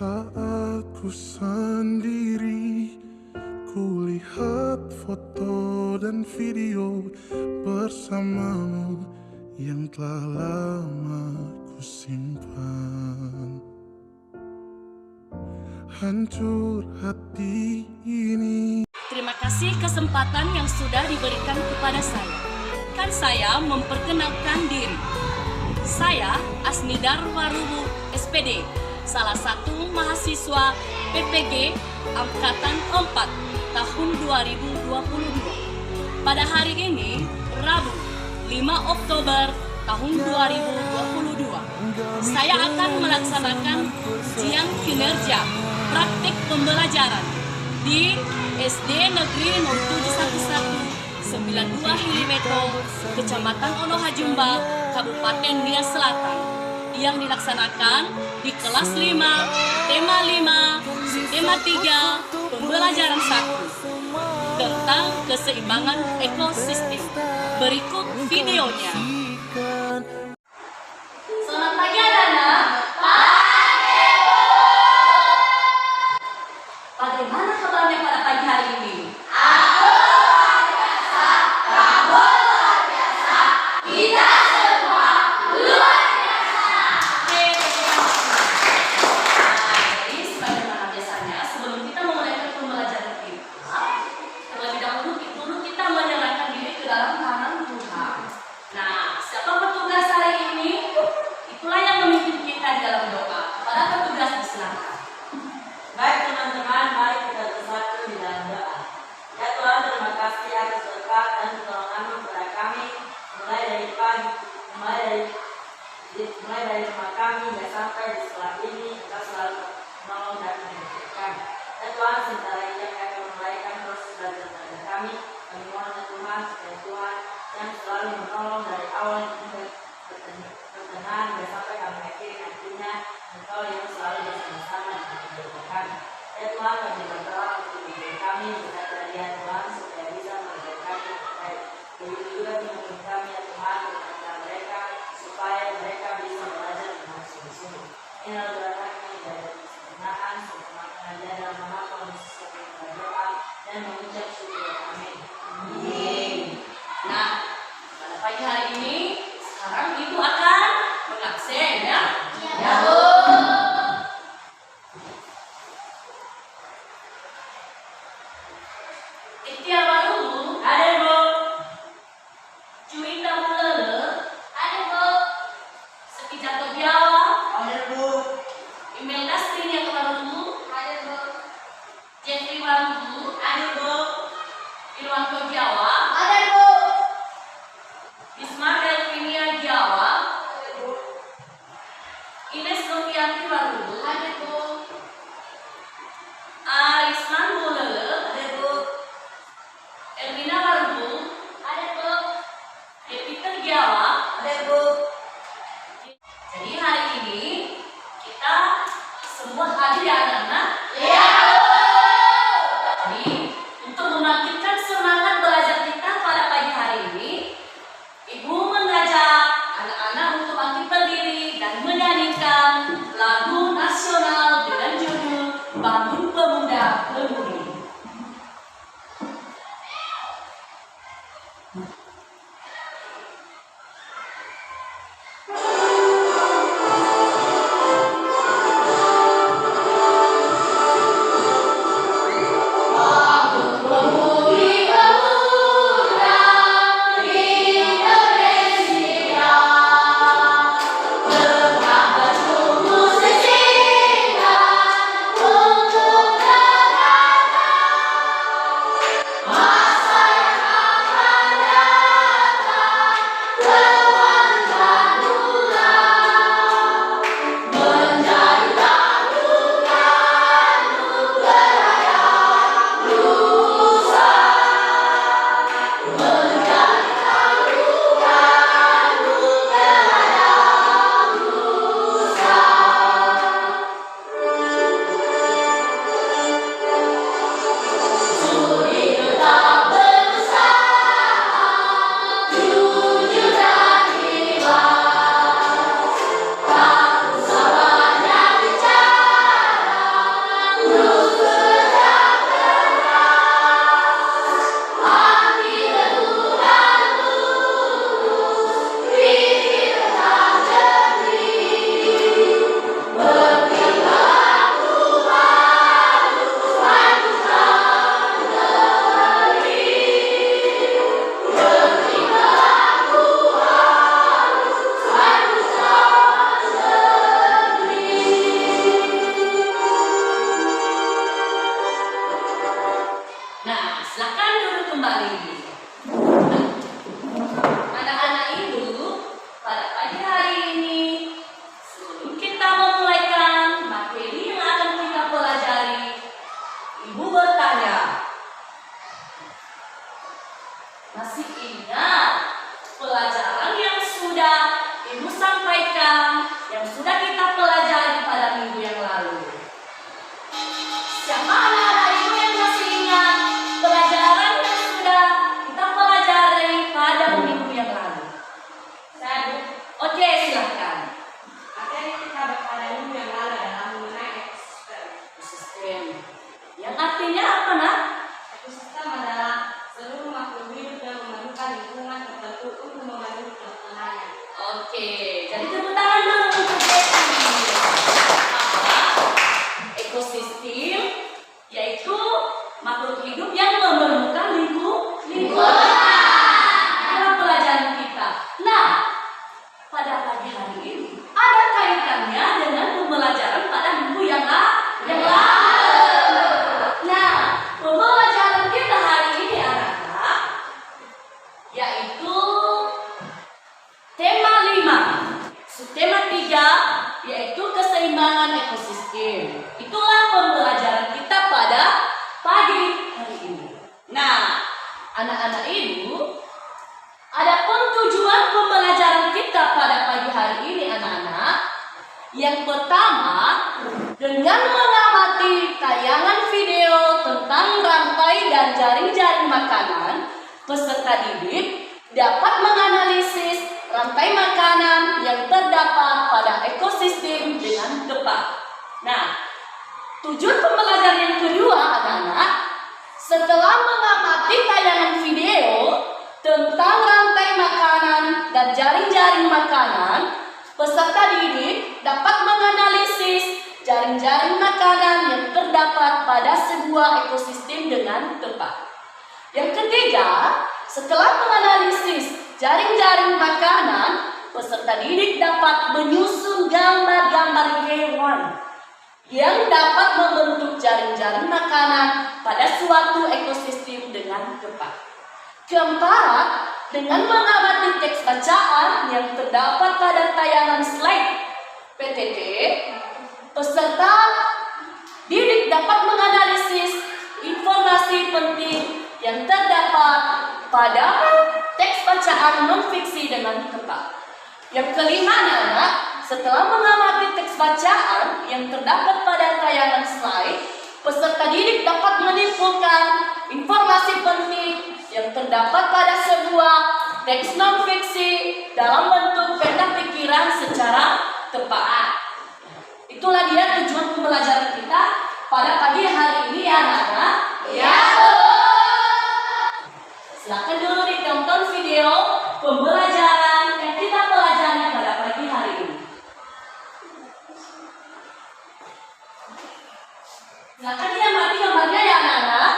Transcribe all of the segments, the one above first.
Saat ku sendiri, kulihat foto dan video bersamamu yang telah lama ku simpan. Hancur hati ini. Terima kasih kesempatan yang sudah diberikan kepada saya. Kan saya memperkenalkan diri. Saya Asnidar Warubu SPD, salah satu mahasiswa PPG Angkatan 4 tahun 2022. Pada hari ini, Rabu 5 Oktober tahun 2022, saya akan melaksanakan ujian kinerja praktik pembelajaran di SD Negeri 0711 92 Hilimeto, Kecamatan Onohajumba, Kabupaten Nias Selatan, yang dilaksanakan di kelas 5, tema 5, tema 3, pembelajaran 1 tentang keseimbangan ekosistem. Berikut videonya. Selamat pagi anak-anak. Bagaimana kabarnya pada pagi hari ini? Aku luar biasa, kamu luar biasa, kita semua luar biasa. Oke. Jadi sebagaimana biasanya, sebelum kita memulai pembelajaran kita, terlebih dahulu kita menyerahkan diri ke dalam tangan Tuhan. Nah, siapa petugas hari ini? Itulah yang memimpin kita di dalam doa. Kepada petugas disilahkan. Baik teman-teman, mari kita bersatu di dalam doa. Ya Tuhan, terima kasih atas berkat dan pertolongan-Mu kepada kami, mulai dari pagi, mulai dari rumah kami hingga sampai di sekolah ini. Engkau selalu menolong dan mendidik kami. Ya Tuhan, sementara ini kami akan memulaikan proses belajar mengajar kami. Kami mohon ya Tuhan, supaya Tuhan yang selalu menolong dari awal hingga pertengahan hingga sampai kami akhiri nantinya. Engkau yang selalu bersama-sama dengan kehidupan kami. Ya Tuhan, kami berdoa untuk diri kami, berkat kehadiran Tuhan, supaya bisa mengajarkan yang terbaik. Begitu juga pemimpin kami, ya Tuhan, berkata mereka, supaya mereka bisa belajar dengan sungguh-sungguh. Inilah doa kami dari kesempurnaan, sempurna pengajaran dalam nama Tuhan Yesus kami berdoa dan mengucap syukur. Amin. Amin. Nah, pada pagi hari ini, sekarang Ibu akan mengabsen ya. Ya Bu. Ikhtiar Warubu, Ada Bu. Juwita Mulele, Ada Bu. Sekijato Biawa, Ada Bu. Imelda Strini Warubu, Ada Bu. Jeffrey Warubu, Ada Bu. Irwanto Biawa, Ada Bu. Isma Delvinia Biawa, Ines Novianti Warubu, Ada Bu. Arisman Mulele, Ada Bu. Elvina Warubu, Ada Bu. Peter Biawa. Ada Bu. Jadi hari ini kita semua hadir ya anak-anak. Ya Bu. Jadi untuk membangkitkan semangat belajar kita pada pagi hari ini, Ibu mengajak anak-anak untuk bangkit berdiri dan menyanyikan lagu nasional dengan judul Bangun Pemuda Pemudi. Pemudi pemuda Indonesia, tegak bertumbuh setia. artinya apa, Nak? Ekosistem adalah seluruh makhluk hidup yang memerlukan lingkungan tertentu untuk memenuhi kebutuhannya. Oke, jadi tepuk tangan dulu untuk Betty. Apa? Ekosistem yaitu makhluk hidup yang memerlukan lingkungan. Dalam pelajaran kita. Nah, pada pagi hari ini ada kaitannya dengan pembelajaran pada minggu yang lalu. Nah, pembelajaran kita hari ini anak-anak yaitu tema 5, subtema 3 yaitu keseimbangan ekosistem. Itulah pembelajaran kita pada pagi hari ini. Nah, anak-anak ibu, adapun tujuan pembelajaran kita pada pagi hari ini anak-anak, yang pertama dengan mengamati tayangan video tentang rantai dan jaring-jaring makanan, peserta didik dapat menganalisis rantai makanan yang terdapat pada ekosistem dengan tepat. Nah, tujuan pembelajaran yang kedua anak-anak, setelah mengamati tayangan video tentang rantai makanan dan jaring-jaring makanan, peserta didik dapat menganalisis jaring-jaring makanan yang terdapat pada sebuah ekosistem dengan tepat. Yang ketiga, setelah menganalisis jaring-jaring makanan, peserta didik dapat menyusun gambar-gambar hewan yang dapat membentuk jaring-jaring makanan pada suatu ekosistem dengan tepat. Keempat, dengan mengamati teks bacaan yang terdapat pada tayangan slide PTT, peserta didik dapat menganalisis informasi penting yang terdapat pada teks bacaan non-fiksi dengan tepat. Yang kelima, anak, setelah mengamati teks bacaan yang terdapat pada tayangan slide, peserta didik dapat menyimpulkan informasi penting yang terdapat pada sebuah teks non-fiksi dalam bentuk peta pikiran secara tepat. Itulah dia tujuan pembelajaran kita pada pagi hari ini ya anak-anak. Ya. Silakan dulu ditonton video pembelajaran yang kita pelajari pada pagi hari ini. Silakan diamati gambarnya ya anak-anak.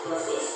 Proses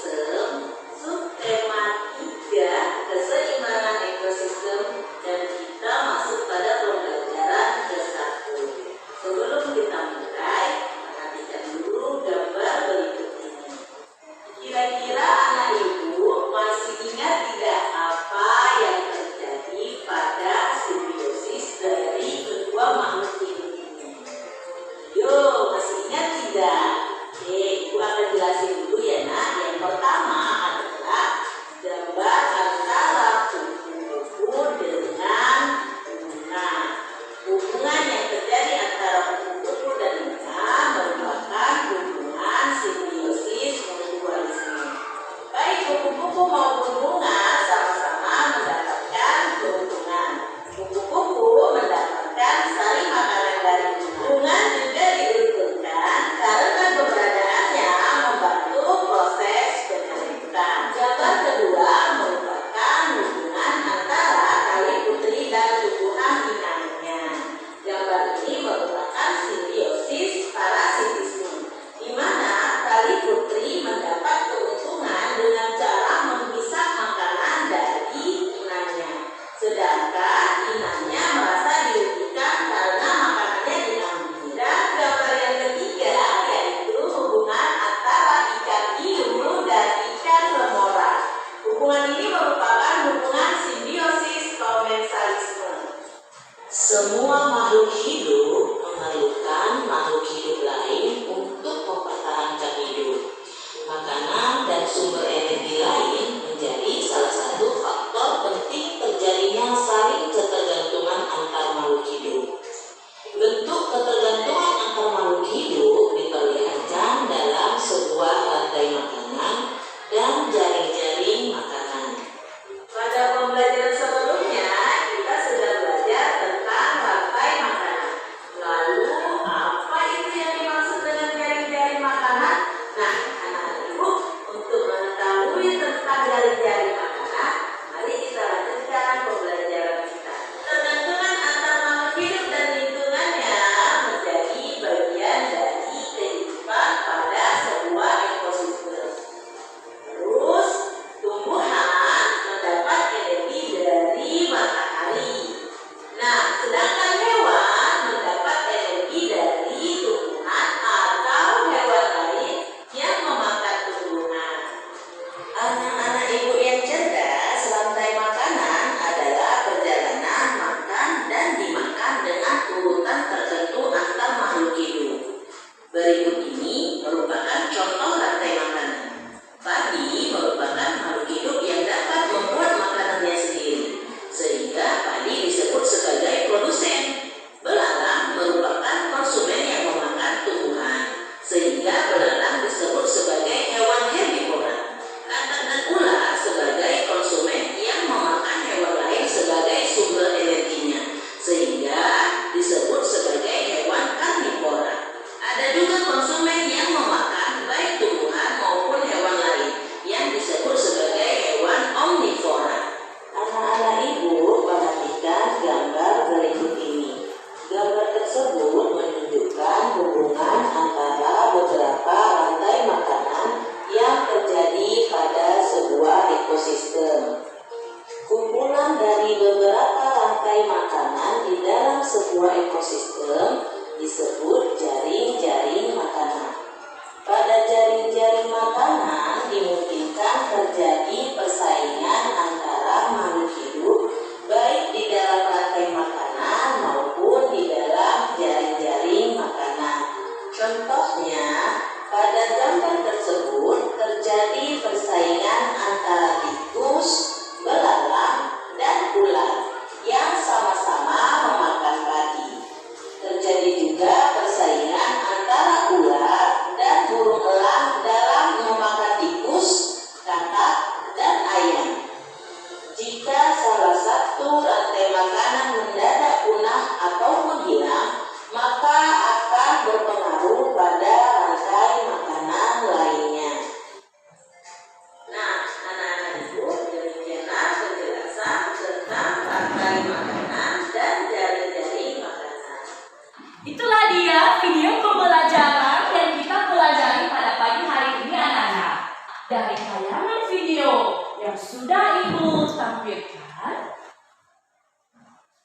dari tayangan video yang sudah Ibu tampilkan,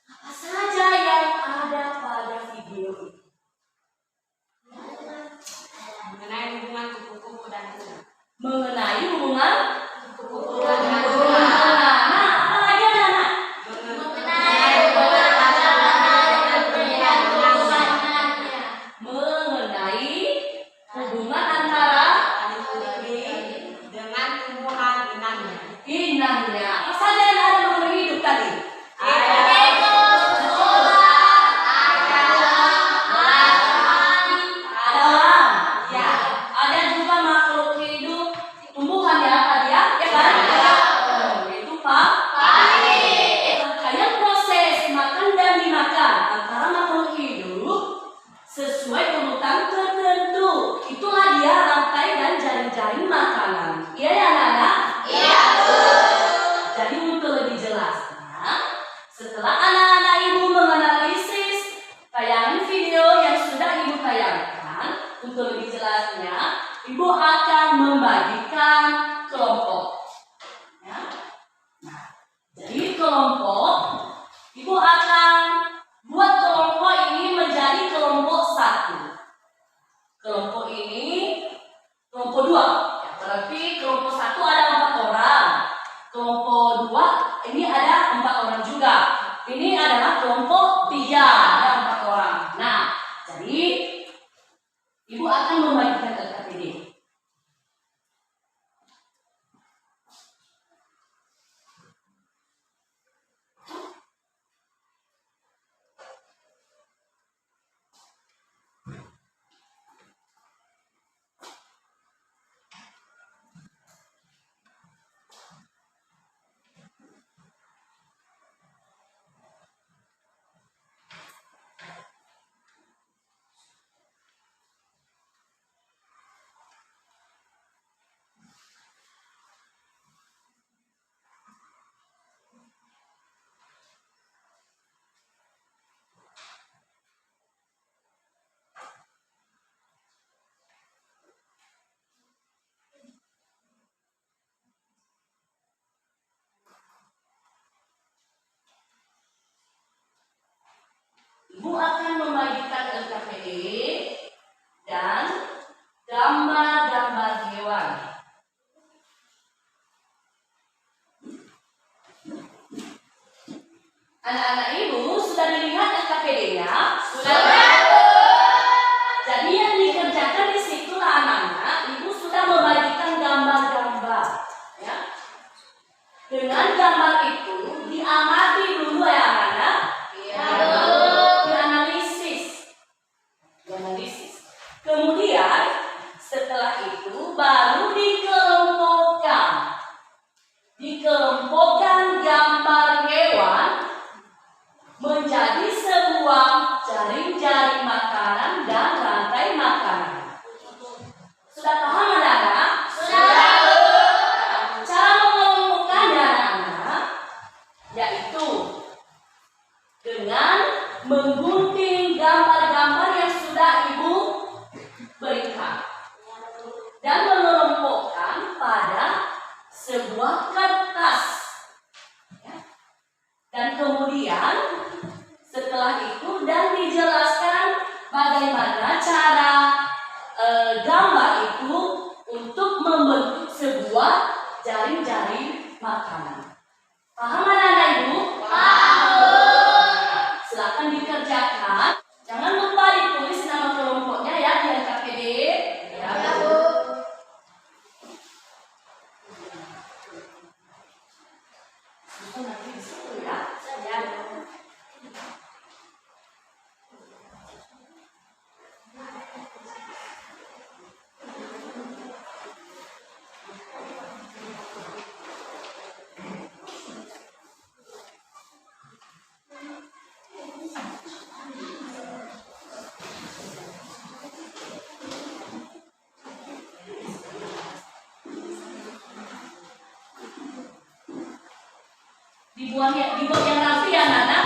apa saja yang ada pada video ini? Mengenai hubungan kupu-kupu dan bunga. Mengenai hubungan Kupu-kupu dan bunga. bunga. Nah, apa lagi anak-anak? Mengenai hubungan antara dan tumbuh-tumbuhannya. Mengenai hubungan antara Dengan tumbuhan inangnya. inangnya. Apa saja yang ada mengenai hidup tadi? Ada orang, ya. Ada juga makhluk hidup, tumbuhan ya, tadi ya, ya kan? Yaitu rangkaian proses makan dan dimakan antara makhluk hidup sesuai urutan tertentu. Itulah dia rantai dan jaring-jaring makanan. Iya ya, anak-anak? Jadi untuk lebih jelasnya, setelah anak-anak Ibu menganalisis tayangan video yang sudah Ibu tayangkan, untuk lebih jelasnya, Ibu akan membagikan kelompok. Ya. Nah, jadi kelompok, Ibu akan buat kelompok ini menjadi kelompok 1. Kelompok ini kelompok 2. Ya, berarti kelompok 1 ada 4 orang. Kelompok 2 ini ada 4 orang juga. Ini adalah kelompok 3, ada 4 orang. Nah, jadi Ibu akan membagikan LKPD. Ibu akan membagikan LKPD dan gambar-gambar hewan. Anak-anak Ibu sudah dilihat LKPD-nya? Jadi yang dikerjakan di situ anak-anak, Ibu sudah membagikan gambar-gambar, ya. Dengan gambar itu diamati dulu ya anak-anak. Dianalisis. Kemudian setelah itu baru dikelompokkan. Dikelompokkan gambar hewan menjadi sebuah jaring-jaring makanan dan rantai makanan. Sudah paham anak-anak? Cara mengelompokkannya anak-anak yaitu dengan menggunting gambar-gambar yang sudah Ibu berikan dan mengelompokkan pada sebuah kertas. Ya. Dan kemudian setelah itu dan dijelaskan bagaimana cara gambar itu untuk membentuk sebuah jaring-jaring makanan. Paham anak-anak Ibu? Silakan dikerjakan. Jangan lupa ditulis nama kelompoknya ya di LKPD. Ya. Itu nanti di situ ya. Dibuat yang rapi ya Nana.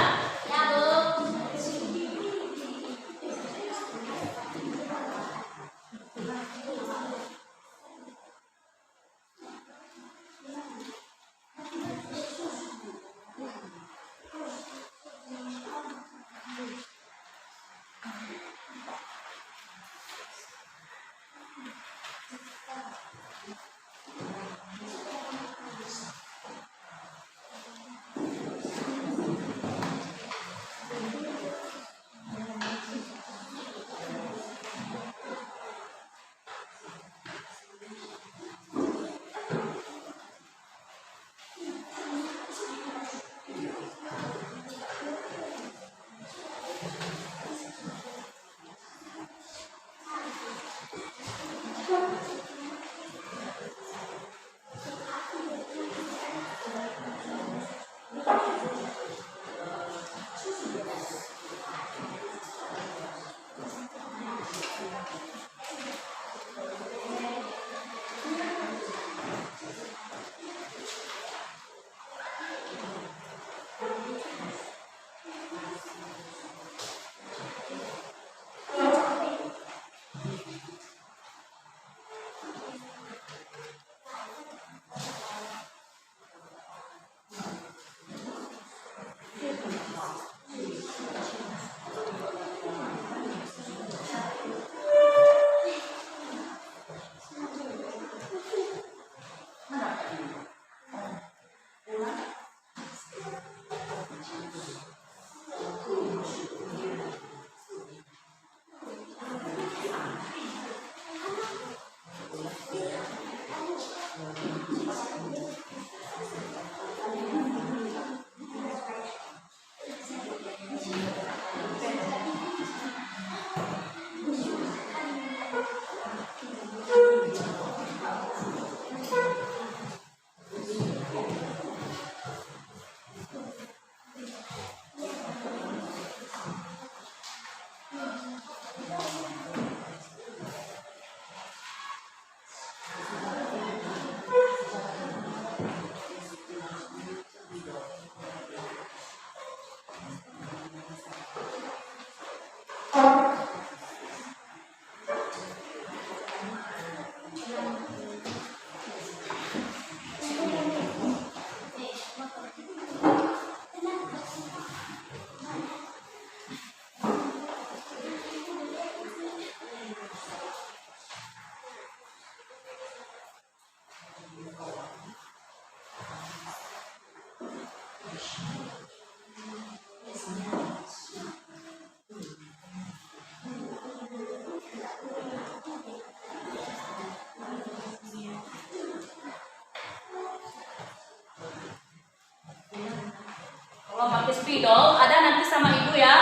Kalau pakai spidol, ada nanti sama ibu ya.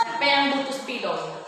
Siapa yang butuh spidol?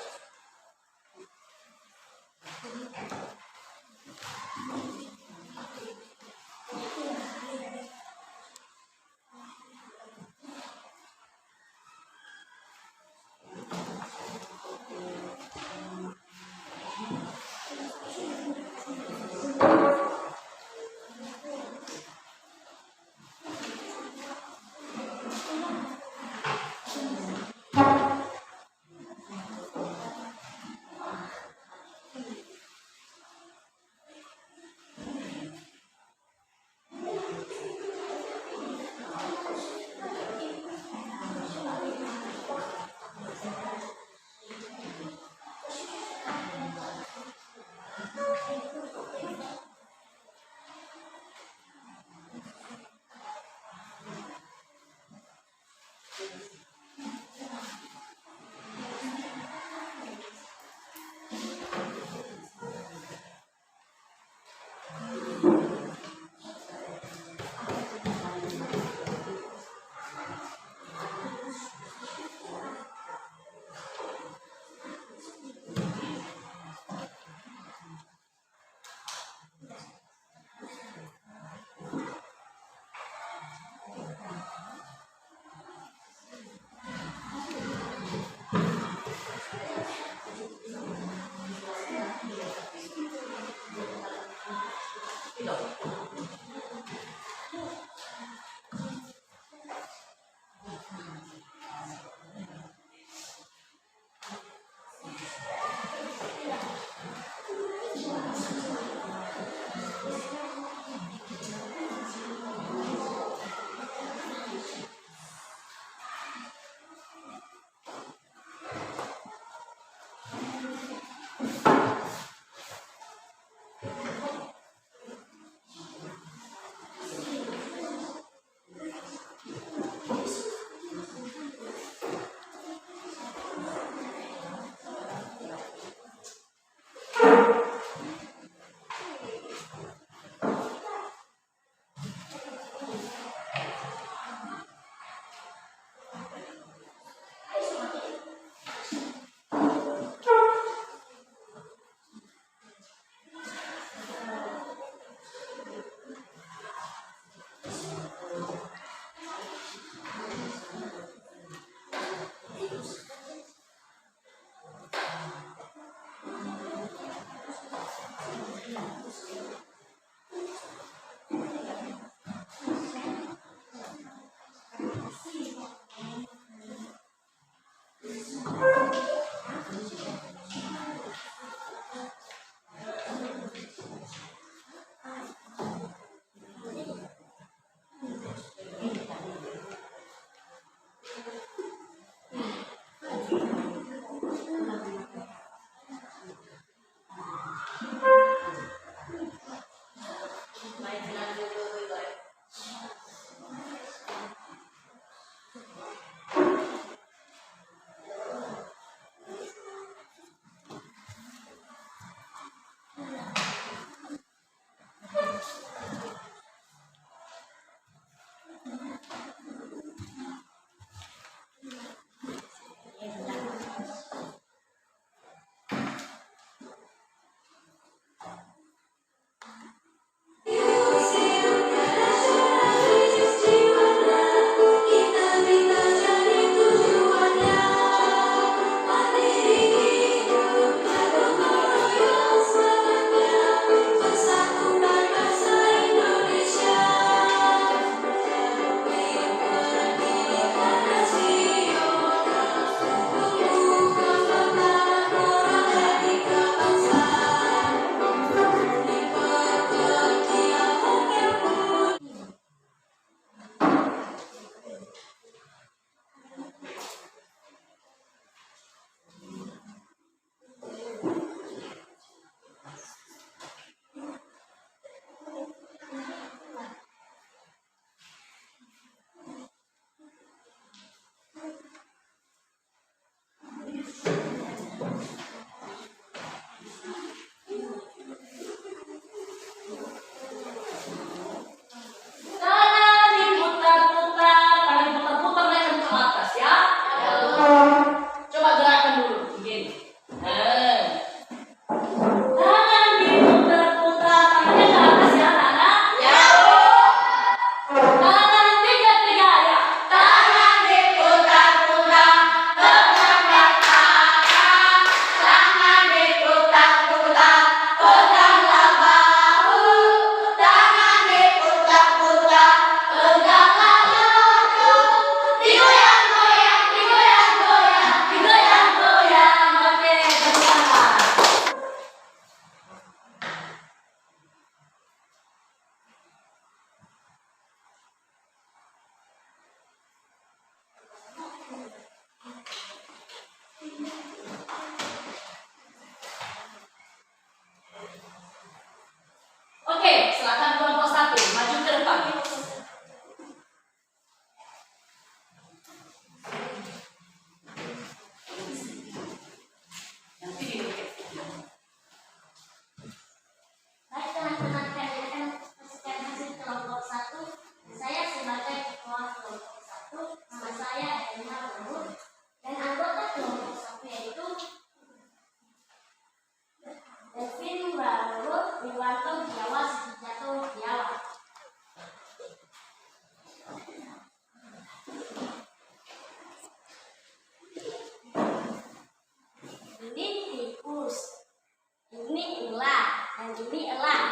Tangan diputar-putar, tangan diputar-putar naik ke atas ya. Coba gerakan dulu, begini. Tangan diputar-putar, tangannya ke atas ya, tangan. Tangan tiga-tiga ya. Tangan diputar-putar, pegang atas. Tangan diputar-putar, peganglah bahu. Tangan diputar-putar, peganglah lutut. Digoyang-goyang, digoyang-goyang. Digoyang-goyang, oke, bersama. Oke, silakan kelompok 1 maju ke depan. Nanti didekat. Baik teman-teman, kami akan menyaksikan hasil kelompok 1. Saya sebagai ketua kelompok 1, nama saya Elma Mahmud, dan anggota kelompok 1 yaitu Devin Barut, Wiwanto Jawa, Sugiyato Jawa. Ini tikus, ini ular, dan ini elang.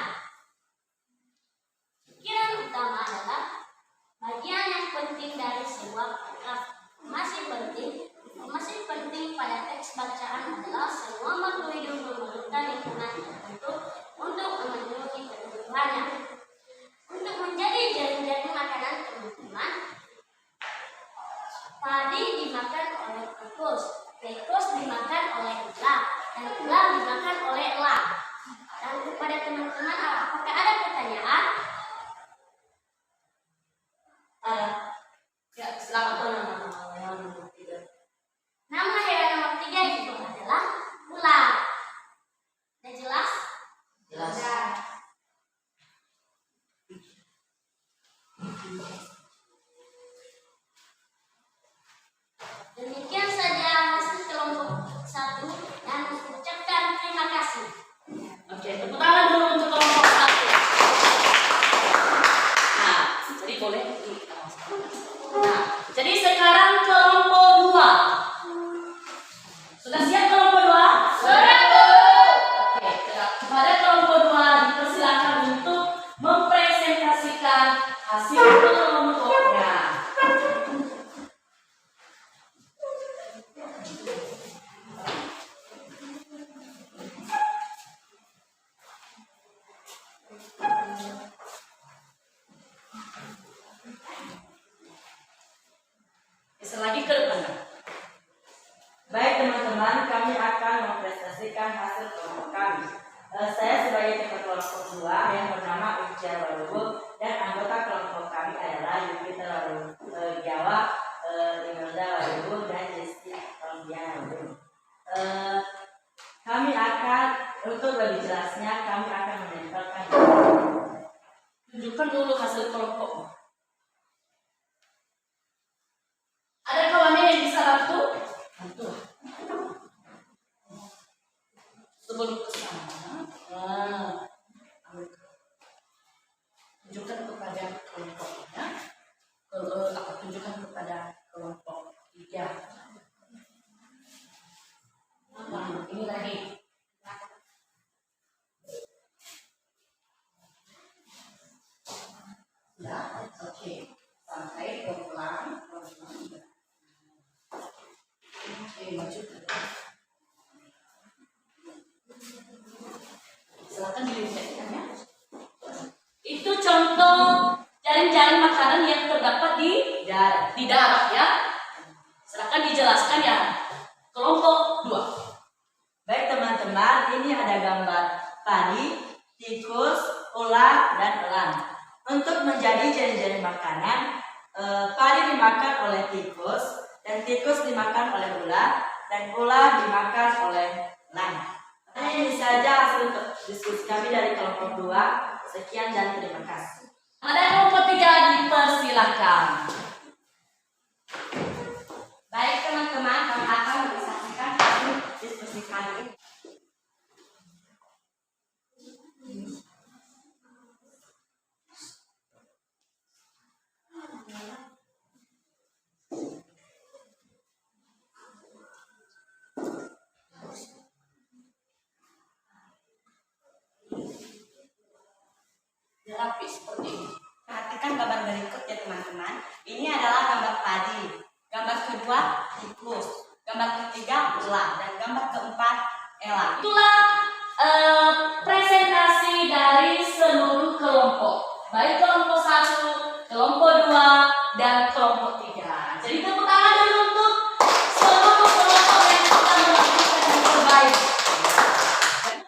Pikiran utama adalah bagian yang penting dari sebuah paragraf. Informasi penting pada teks bacaan adalah semua makhluk hidup memerlukan lingkungan tertentu untuk memenuhi kebutuhannya. Untuk menjadi jaring-jaring makanan teman-teman, padi dimakan oleh tikus dimakan oleh ular, dan ular dimakan oleh elang. Dan kepada teman-teman, apakah ada pertanyaan? Ya, silakan nama yang nomor 3. Nama hewan nomor 3 itu adalah ular. Sudah jelas? Jelas. Demikian saja hasil kelompok 1 dan ucapkan terima kasih. Oke, tepuk tangan dulu untuk kelompok 2 yang bernama Ujar Walubu, dan anggota kelompok kami adalah Yupiter Walubu, Jawa, Imelda Walubu, dan Jessica Rombian Walubu. Kami akan, untuk lebih jelasnya, kami akan menempelkan. Tunjukkan dulu hasil kelompok. Ada kawannya yang bisa bantu? Bantu. Sebelum ke sana, tunjukkan kepada kelompoknya. Aku tunjukkan kepada kelompok 3. Nah, ini lagi. Ya, oke. Sampai pelan. Oke, maju. Silakan dilihatkan ya. Itu contoh jaring-jaring makanan yang terdapat di darat ya. Silakan dijelaskan ya. Kelompok 2. Baik teman-teman, ini ada gambar padi, tikus, ular, dan elang. Untuk menjadi jaring-jaring makanan, padi dimakan oleh tikus, dan tikus dimakan oleh ular, dan ular dimakan oleh elang. Ini saja hasil diskusi kami dari kelompok 2. Sekian dan terima kasih. Ada kelompok 3, dipersilakan. Baik teman-teman, kami akan menyaksikan hasil diskusi kali ini. Rapi seperti ini. Perhatikan gambar berikut ya teman-teman. Ini adalah gambar padi. Gambar kedua tikus. Gambar ketiga ular. Dan gambar keempat elang. Itulah presentasi dari seluruh kelompok. Baik kelompok 1, kelompok 2, dan kelompok 3. Jadi tepuk tangan dulu untuk seluruh kelompok yang telah melakukan yang terbaik.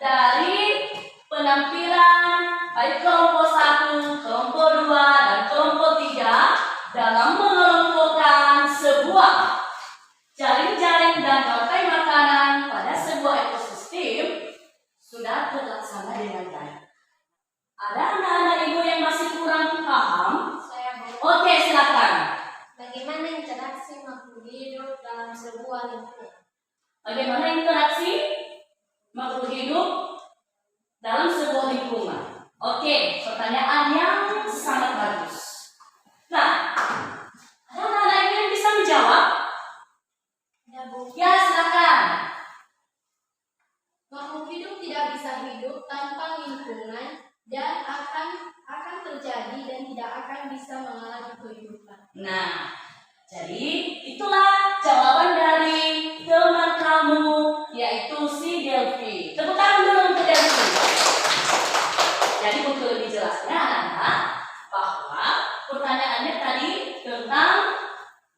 Dari penampilan baik kelompok 1, kelompok 2, dan kelompok 3 dalam mengelompokkan sebuah jaring-jaring dan rantai makanan pada sebuah ekosistem sudah terlaksana dengan baik. Ada anak-anak ibu yang masih kurang paham? Saya mau. Oke, silakan. Bagaimana interaksi makhluk hidup dalam sebuah lingkungan? Bagaimana interaksi makhluk hidup dalam sebuah lingkungan? Oke, pertanyaan yang sangat bagus. Nah, ada anak-anak ibu yang bisa menjawab? Ya, Bu. Ya, silakan. Makhluk hidup tidak bisa hidup tanpa lingkungan dan akan terjadi dan tidak akan bisa mengalami kehidupan. Nah, jadi itulah jawaban dari teman kamu, yaitu si Delphi. Tepuk tangan dulu untuk Delphi. Jadi untuk lebih jelasnya anak-anak, bahwa pertanyaannya tadi tentang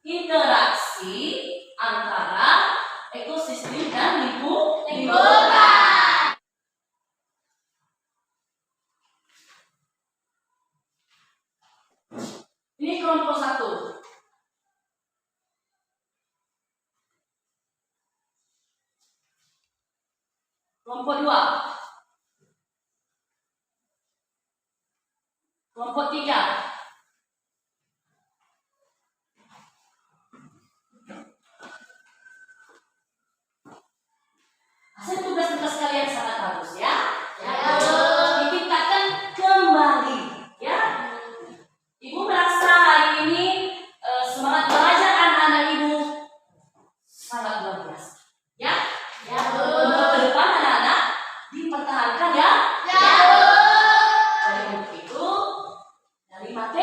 interaksi antara ekosistem dan lingkungan. Ini kelompok 1. Kelompok 2. Kelompok 3. Hasil tugas-tugas kalian sangat bagus ya. Ditingkatkan kembali ya. Ibu merasa hari ini semangat belajar anak-anak ibu sangat luar biasa. Ya? Ya. Untuk ke depan anak-anak dipertahankan ya. Ya. Jadi untuk itu dari materi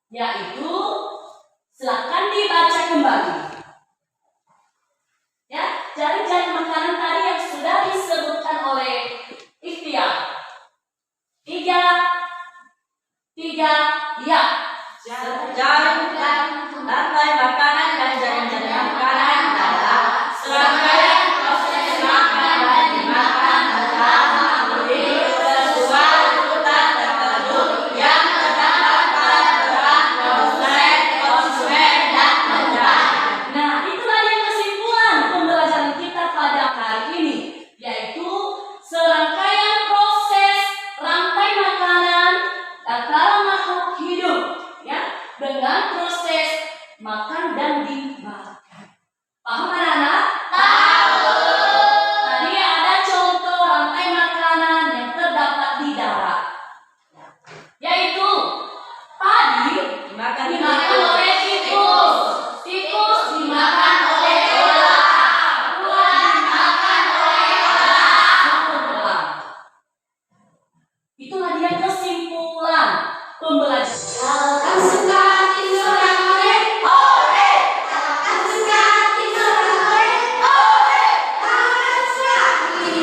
yaitu silakan dibaca kembali. Ya, jari-jari makanan tadi yang sudah disebutkan oleh Ikhtiar. Tiga, ya. Jari, rantai makanan dan jari-jari makanan adalah serangkaian proses makan dan dimakan bersama melalui sesuai urutan tertentu yang terdapat pada peran produsen, konsumen, dan penjual. Nah, itulah yang kesimpulan pembelajaran kita pada hari ini, yaitu serangkaian proses rantai makanan antara makhluk hidup, ya, dengan proses makan dan dimakan. Paham anak-anak? Tahu. Tadi ada contoh rantai makanan yang terdapat di darat, yaitu padi Dimakan oleh tikus, tikus dimakan oleh ular, ular dimakan oleh elang. Itulah dia kesimpulan pembelajaran. Kalau kau suka tidur yang oleh, oleh. Kalau kau suka tidur yang oleh, oleh. Kalau suka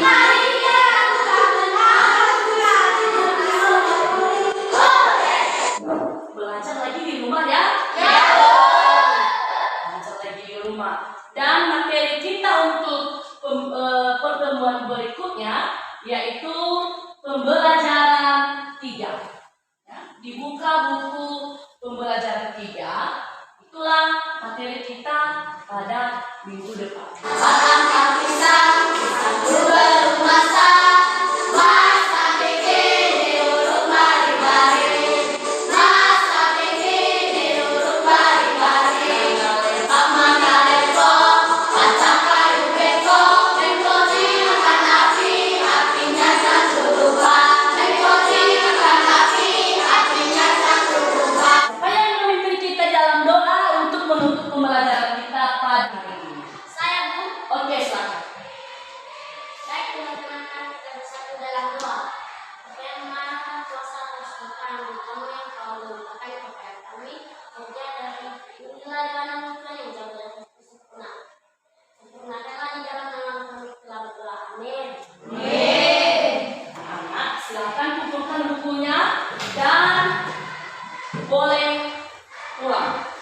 hari yang suka tenang, suka tidur yang oleh, oleh. Belajar lagi di rumah ya? Ya. Belajar lagi di rumah. Dan materi kita untuk pertemuan berikutnya yaitu pembelajaran 3. Ya, dibuka buku pembelajaran 3. Itulah materi kita pada minggu depan. Makan pisang, pisang belum masak, masak bikin diurut bari-bari, masak bikin diurut bari-bari. Lepak mana lepok, kacang kayu bengkok, bengkok dimakan api, apinya satu lubang, bengkok dimakan api, apinya satu lubang. Siapa yang memimpin kita dalam doa untuk menutup pembelajaran kita pada hari ini? Saya, Bu. Oke, silakan. Baik teman-teman, kami kita bersatu dalam doa. Bapa yang Maha Kuasa atas makanan kamu yang kau limpahkan kepada kami, semoga dari inilah dengan Tuhan yang jauh dari sempurna. Sempurnakanlah di dalam nama kami telah berdoa. Amin. Anak, silakan kumpulkan bukunya dan boleh pulang.